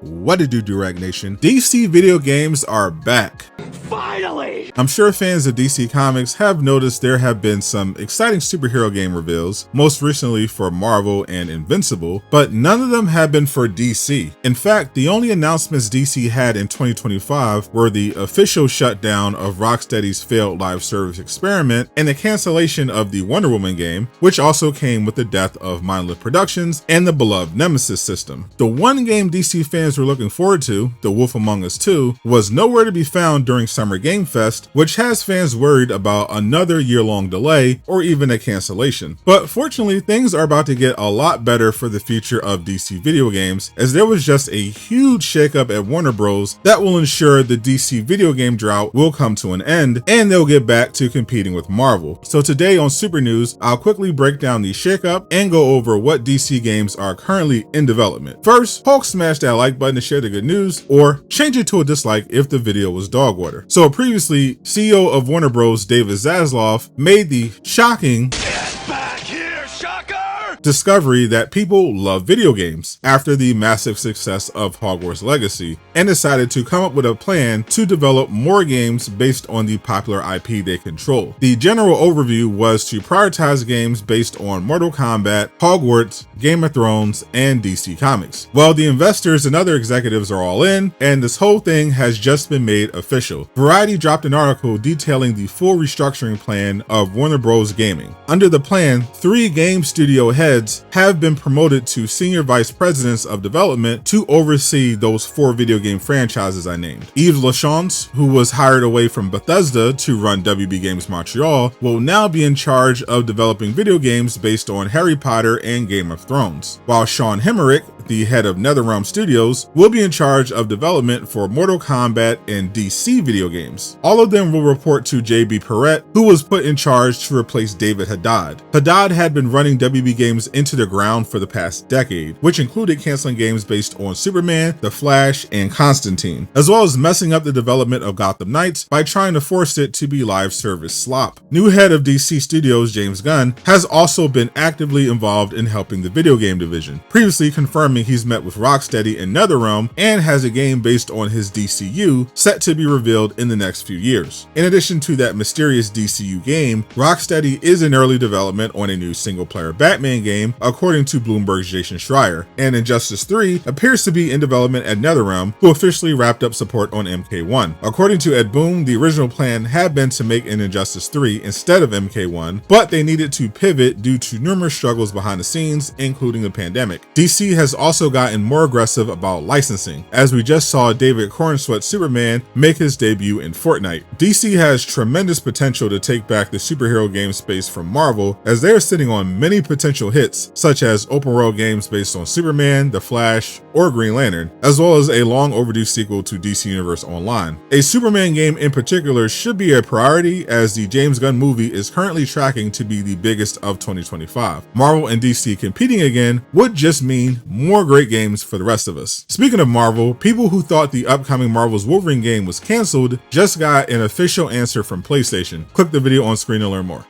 What it do, Durag Nation? DC video games are back. Finally! I'm sure fans of DC Comics have noticed there have been some exciting superhero game reveals, most recently for Marvel and Invincible, but none of them have been for DC. In fact, the only announcements DC had in 2025 were the official shutdown of Rocksteady's failed live service experiment and the cancellation of the Wonder Woman game, which also came with the death of Monolith Productions and the beloved Nemesis system. The one game DC fans were looking forward to, The Wolf Among Us 2, was nowhere to be found during Summer Game Fest, which has fans worried about another year-long delay or even a cancellation. But fortunately, things are about to get a lot better for the future of DC video games, as there was just a huge shakeup at Warner Bros. That will ensure the DC video game drought will come to an end and they'll get back to competing with Marvel. So today on Super News, I'll quickly break down the shakeup and go over what DC games are currently in development. First, Hulk smash that like button to share the good news, or change it to a dislike if the video was dog water. So previously, CEO of Warner Bros. David Zaslav made the shocking discovery that people love video games after the massive success of Hogwarts Legacy, and decided to come up with a plan to develop more games based on the popular IP they control. The general overview was to prioritize games based on Mortal Kombat, Hogwarts, Game of Thrones, and DC Comics. Well, the investors and other executives are all in, and this whole thing has just been made official. Variety dropped an article detailing the full restructuring plan of Warner Bros. Gaming. Under the plan, 3 game studio heads have been promoted to senior vice presidents of development to oversee those 4 video game franchises I named. Yves Lachance, who was hired away from Bethesda to run WB Games Montreal, will now be in charge of developing video games based on Harry Potter and Game of Thrones, while Shaun Himmerick, the head of NetherRealm Studios, will be in charge of development for Mortal Kombat and DC video games. All of them will report to JB Perrette, who was put in charge to replace David Haddad. Haddad had been running WB Games into the ground for the past decade, which included canceling games based on Superman, The Flash, and Constantine, as well as messing up the development of Gotham Knights by trying to force it to be live service slop. New head of DC Studios, James Gunn, has also been actively involved in helping the video game division, previously confirming he's met with Rocksteady and NetherRealm and has a game based on his DCU set to be revealed in the next few years. In addition to that mysterious DCU game, Rocksteady is in early development on a new single-player Batman game, according to Bloomberg's Jason Schreier, and Injustice 3 appears to be in development at NetherRealm, who officially wrapped up support on MK1. According to Ed Boon, the original plan had been to make an Injustice 3 instead of MK1, but they needed to pivot due to numerous struggles behind the scenes, including the pandemic. DC has also gotten more aggressive about licensing, as we just saw David Corenswet's Superman make his debut in Fortnite. DC has tremendous potential to take back the superhero game space from Marvel, as they are sitting on many potential hits, such as open world games based on Superman, The Flash, or Green Lantern, as well as a long overdue sequel to DC Universe Online. A Superman game in particular should be a priority, as the James Gunn movie is currently tracking to be the biggest of 2025. Marvel and DC competing again would just mean more great games for the rest of us. Speaking of Marvel, people who thought the upcoming Marvel's Wolverine game was canceled just got an official answer from PlayStation. Click the video on screen to learn more.